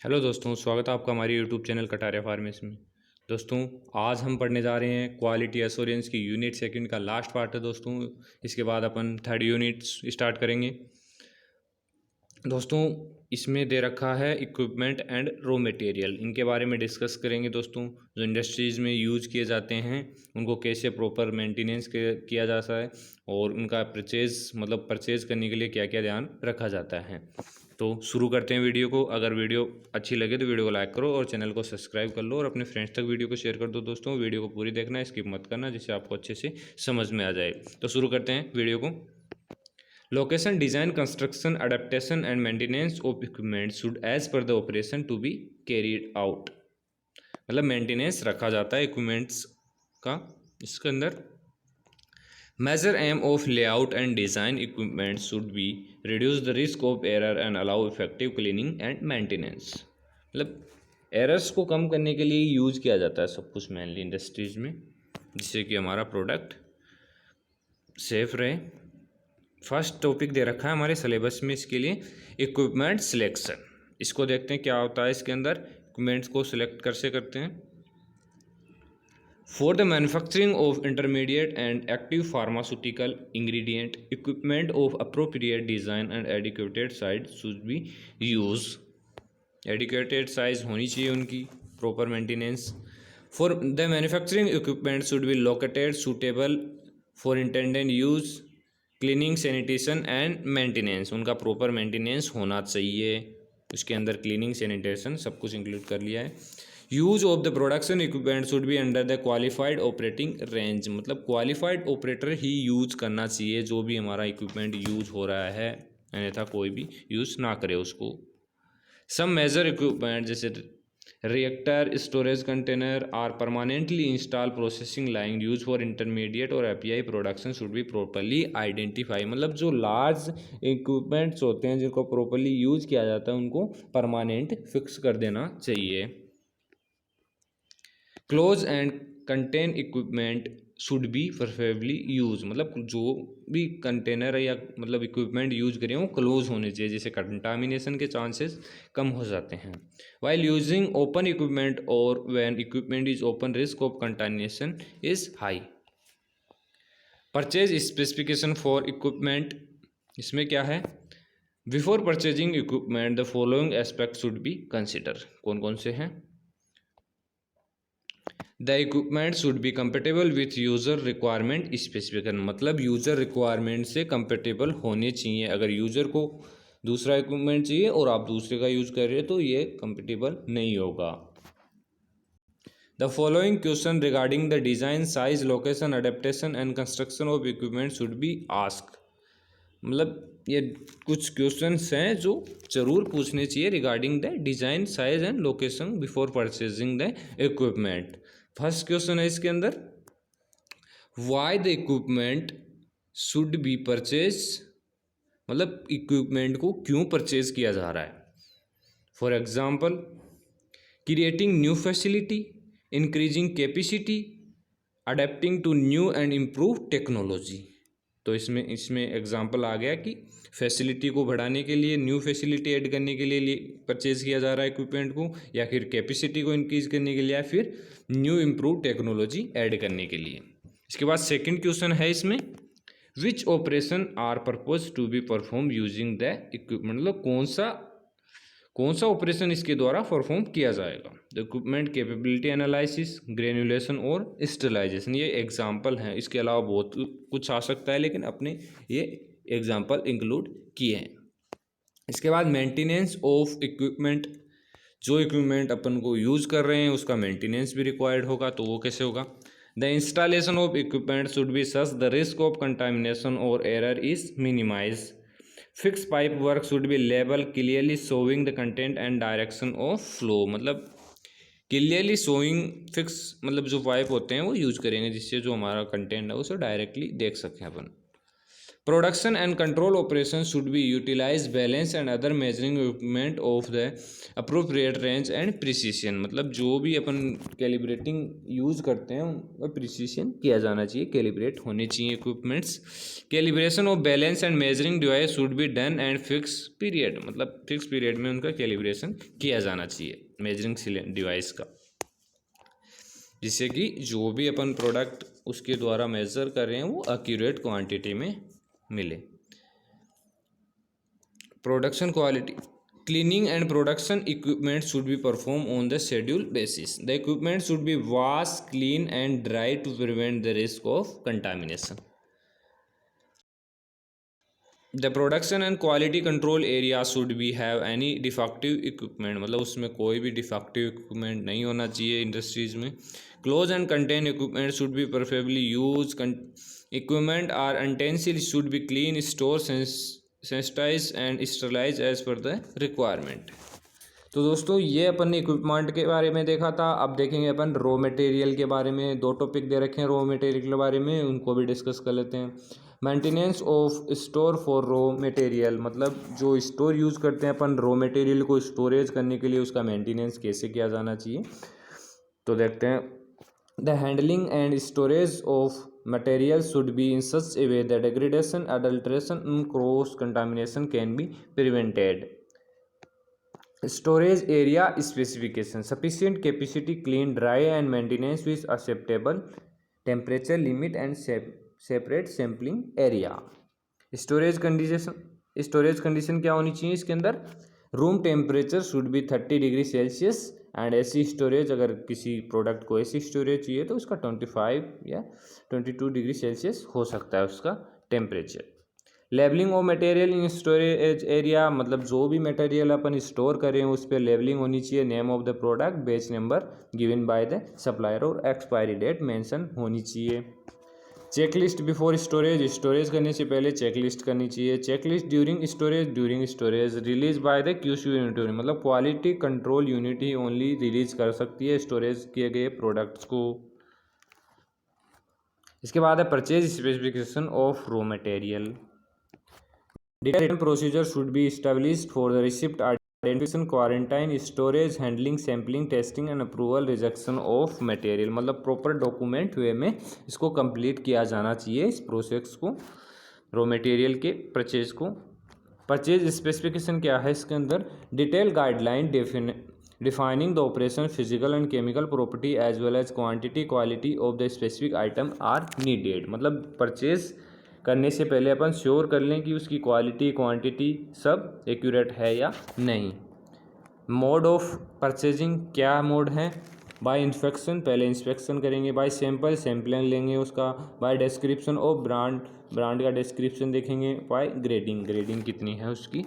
Hello दोस्तों, स्वागत है आपका हमारे यूट्यूब चैनल कटारिया फार्मेसी में। दोस्तों, आज हम पढ़ने जा रहे हैं क्वालिटी एश्योरेंस की यूनिट सेकंड का लास्ट पार्ट है दोस्तों। इसके बाद अपन थर्ड यूनिट स्टार्ट करेंगे। दोस्तों, इसमें दे रखा है इक्विपमेंट एंड रॉ मटेरियल, इनके बारे में डिस्कस करेंगे दोस्तों। जो इंडस्ट्रीज़ में यूज़ किए जाते हैं उनको कैसे प्रॉपर मेंटेनेंस किया जाता है और उनका परचेज़ करने के लिए क्या क्या ध्यान रखा जाता है। तो शुरू करते हैं वीडियो को। अगर वीडियो अच्छी लगे तो वीडियो को लाइक करो और चैनल को सब्सक्राइब कर लो और अपने फ्रेंड्स तक वीडियो को शेयर कर दो। दोस्तों, वीडियो को पूरी देखना, स्किप मत करना, जिससे आपको अच्छे से समझ में आ जाए। तो शुरू करते हैं वीडियो को। Location, design, construction, adaptation and maintenance of equipment should as per the operation to be carried out. मतलब मेंटेनेंस रखा जाता है इक्विपमेंट्स का। इसके अंदर major aim of layout and design equipment should be reduce the risk of error and allow effective cleaning and maintenance. मतलब errors को कम करने के लिए यूज किया जाता है सब कुछ मेनली इंडस्ट्रीज में, जिससे कि हमारा प्रोडक्ट सेफ रहे। फर्स्ट टॉपिक दे रखा है हमारे सिलेबस में इसके लिए, इक्विपमेंट सिलेक्शन। इसको देखते हैं क्या होता है इसके अंदर। इक्विपमेंट्स को सिलेक्ट कैसे करते हैं। For the manufacturing of intermediate and active pharmaceutical ingredient equipment of appropriate design and adequated size should be use. Adequated size होनी चाहिए उनकी, proper maintenance. For the manufacturing equipment should be located suitable for intended use, cleaning, sanitation and maintenance. उनका proper maintenance होना चाहिए। उसके अंदर cleaning, sanitation सब कुछ इंक्लूड कर लिया है। Use of the production equipment should be under the qualified operating range. मतलब क्वालिफाइड ऑपरेटर ही यूज करना चाहिए जो भी हमारा इक्विपमेंट यूज हो रहा है, अन्यथा कोई भी यूज ना करे उसको। सम मेजर इक्विपमेंट जैसे reactor, storage container are permanently install processing line use for intermediate और API production should be properly identify. मतलब जो लार्ज इक्विपमेंट्स होते हैं जिनको प्रॉपरली यूज किया जाता है उनको परमानेंट फिक्स कर देना चाहिए। Close and contain equipment should be preferably use. मतलब जो भी कंटेनर है या मतलब इक्विपमेंट यूज करें वो क्लोज होने चाहिए, जिससे कंटामिनेशन के चांसेस कम हो जाते हैं। वाइल यूजिंग ओपन इक्विपमेंट और when equipment is open risk of contamination is high. Purchase specification for equipment, इसमें क्या है। Before purchasing equipment the following aspect should be consider. कौन कौन से हैं। The equipment should B compatible with user requirement specification. मतलब user requirement से compatible होने चाहिए। अगर यूज़र को दूसरा इक्विपमेंट चाहिए और आप दूसरे का यूज़ कर रहे हो तो ये कंपेटेबल नहीं होगा। The following question regarding the design, size, location, adaptation and construction of equipment should be ask. मतलब ये कुछ क्वेश्चंस हैं जो जरूर पूछने चाहिए regarding the design, size and location before purchasing the equipment. First question है इसके अंदर, why the equipment should be purchase. मतलब इक्विपमेंट को क्यों परचेज किया जा रहा है। For example, creating new facility, increasing capacity, adapting to new and improve technology. तो इसमें एग्जाम्पल आ गया कि फैसिलिटी को बढ़ाने के लिए, न्यू फैसिलिटी ऐड करने के लिए परचेज किया जा रहा है इक्विपमेंट को, या फिर कैपेसिटी को इंक्रीज करने के लिए, या फिर न्यू इम्प्रूव टेक्नोलॉजी ऐड करने के लिए। इसके बाद सेकंड क्वेश्चन है इसमें, which operation are purpose to be perform using the equipment. मतलब कौन सा ऑपरेशन इसके द्वारा परफॉर्म किया जाएगा। The equipment capability analysis, granulation और स्टेलाइजेशन। ये एग्जाम्पल हैं, इसके अलावा बहुत कुछ आ सकता है लेकिन अपने ये एग्जाम्पल इंक्लूड किए हैं। इसके बाद मेंटेनेंस ऑफ इक्विपमेंट, जो इक्विपमेंट अपन को यूज़ कर रहे हैं उसका मेंटेनेंस भी रिक्वायर्ड होगा, तो वो कैसे होगा। The installation of equipment should be such the risk of contamination or error is minimize. Fix pipe work should be label clearly showing the content and direction of flow. मतलब clearly showing fix, मतलब जो pipe होते हैं वो use करेंगे जिससे जो हमारा कंटेंट है उसे डायरेक्टली देख सकें अपन। Production and control operation should be utilize balance and other measuring equipment of the appropriate range and precision. मतलब जो भी अपन कैलिब्रेटिंग यूज़ करते हैं उनका प्रिसीशन किया जाना चाहिए, कैलिब्रेट होने चाहिए equipments. Calibration of balance and measuring device should be done and fix period, मतलब फिक्स पीरियड में उनका कैलिब्रेशन किया जाना चाहिए मेजरिंग डिवाइस का, जिससे कि जो भी अपन प्रोडक्ट उसके द्वारा मेज़र कर रहे हैं वो एक्यूरेट क्वांटिटी में मिले। Production quality cleaning and production equipment should be perform on the schedule basis. The equipment should be wash clean and dry to prevent the risk of contamination. The production and quality control area should be have any defective equipment, मतलब उसमें कोई भी defective equipment नहीं होना चाहिए industries में। Close and contain equipment should be preferably use. Equipment or utensils should be clean, store, sanitize and sterilize as per the requirement. तो दोस्तों ये अपन ने इक्विपमेंट के बारे में देखा था। अब देखेंगे अपन रॉ मटेरियल के बारे में। दो टॉपिक दे रखे हैं रॉ मटेरियल के बारे में, उनको भी डिस्कस कर लेते हैं। Maintenance of store for raw material, मतलब जो स्टोर यूज़ करते हैं अपन रॉ मटेरियल को स्टोरेज करने के लिए, उसका मेंटेनेंस कैसे किया जाना चाहिए। तो देखते हैं। The handling and storage of material should be in such A way that degradation, adulteration and cross contamination can be prevented. Storage area specification, sufficient capacity, clean, dry and maintenance with acceptable temperature limit and separate sampling area. Storage condition क्या होनी चाहिए इसके अंदर। Room temperature should be 30 degree Celsius and AC storage, अगर किसी product को AC storage चाहिए तो उसका 25 या 22 डिग्री सेल्सियस हो सकता है उसका temperature. Labelling of material in storage area, मतलब जो भी मटेरियल अपन स्टोर करें उस पर लेबलिंग होनी चाहिए। Name of the product, batch number given by the supplier और एक्सपायरी डेट मेंशन होनी चाहिए। चेकलिस्ट बिफोर स्टोरेज, स्टोरेज करने से पहले चेकलिस्ट करनी चाहिए। Checklist during storage release by the QC unit, मतलब क्वालिटी कंट्रोल यूनिट ही ओनली रिलीज कर सकती है स्टोरेज किए गए प्रोडक्ट्स को। इसके बाद है purchase specification of raw material. Detailed procedure should be established for the receipt, identification, quarantine, storage, handling, sampling, testing and approval, rejection of material, मतलब प्रॉपर डॉक्यूमेंट वे में इसको कंप्लीट किया जाना चाहिए इस प्रोसेस को, रॉ मटेरियल के purchase को। परचेज स्पेसिफिकेशन क्या है इसके अंदर। Detail guideline defining the operation, physical and chemical property as well as quantity, quality of the specific item are needed, मतलब परचेज करने से पहले अपन श्योर कर लें कि उसकी क्वालिटी, क्वांटिटी सब एक्यूरेट है या नहीं। मोड ऑफ परचेजिंग क्या मोड है। बाय इंस्पेक्शन, पहले इंस्पेक्शन करेंगे। बाय सैंपल, सैंपलिंग लेंगे उसका। By description of brand, brand का डिस्क्रिप्शन देखेंगे। बाय ग्रेडिंग, ग्रेडिंग कितनी है उसकी।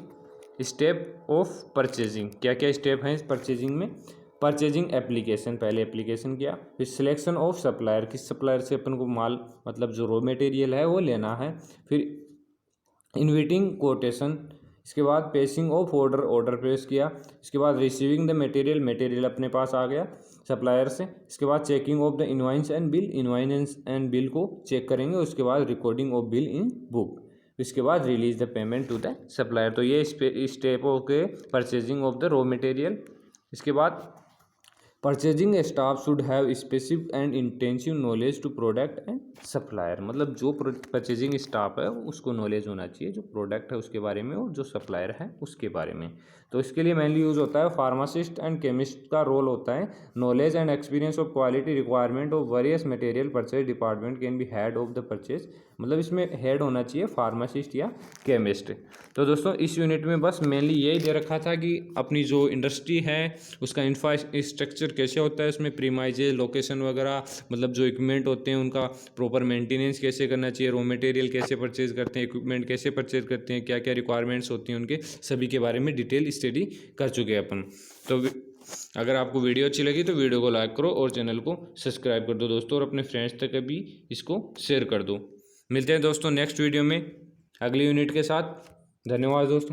स्टेप ऑफ परचेजिंग, क्या क्या स्टेप हैं इस परचेजिंग में। परचेजिंग एप्लीकेशन, पहले एप्लीकेशन किया। फिर सिलेक्शन ऑफ सप्लायर, किस सप्लायर से अपन को माल, मतलब जो रॉ मटेरियल है वो लेना है। फिर इन्विटिंग कोटेशन, इसके बाद pacing of order, order place किया। इसके बाद रिसीविंग द मटेरियल, मटेरियल अपने पास आ गया सप्लायर से। इसके बाद checking of the invoice and bill, invoice and bill को चेक करेंगे। उसके बाद recording of bill in book. इसके बाद release the payment to the supplier. तो ये स्टेप हो गए purchasing of the raw material. इसके बाद purchasing staff should have specific and intensive knowledge to product and supplier, मतलब जो परचेजिंग स्टाफ है उसको नॉलेज होना चाहिए जो प्रोडक्ट है उसके बारे में और जो सप्लायर है उसके बारे में। तो इसके लिए मेनली यूज़ होता है फार्मासिस्ट एंड केमिस्ट का रोल होता है। Knowledge and experience of quality requirement of various material purchase department can be head of the purchase, मतलब इसमें हेड होना चाहिए फार्मासिस्ट या केमिस्ट। तो दोस्तों इस यूनिट में बस मेनली यही दे रखा था कि अपनी जो इंडस्ट्री है उसका इंफ्रास्ट्रक्चर कैसे होता है, उसमें प्रीमाइजेज, लोकेशन वगैरह, मतलब जो इक्विपमेंट होते हैं उनका प्रॉपर मेंटेनेंस कैसे करना चाहिए, रॉ मटेरियल कैसे परचेज करते हैं, इक्विपमेंट कैसे परचेज करते हैं, क्या क्या रिक्वायरमेंट्स होती हैं उनके, सभी के बारे में डिटेल स्टडी कर चुके हैं अपन। तो अगर आपको वीडियो अच्छी लगी तो वीडियो को लाइक करो और चैनल को सब्सक्राइब कर दो दोस्तों, और अपने फ्रेंड्स तक भी इसको शेयर कर दो। मिलते हैं दोस्तों नेक्स्ट वीडियो में अगली यूनिट के साथ। धन्यवाद दोस्तों।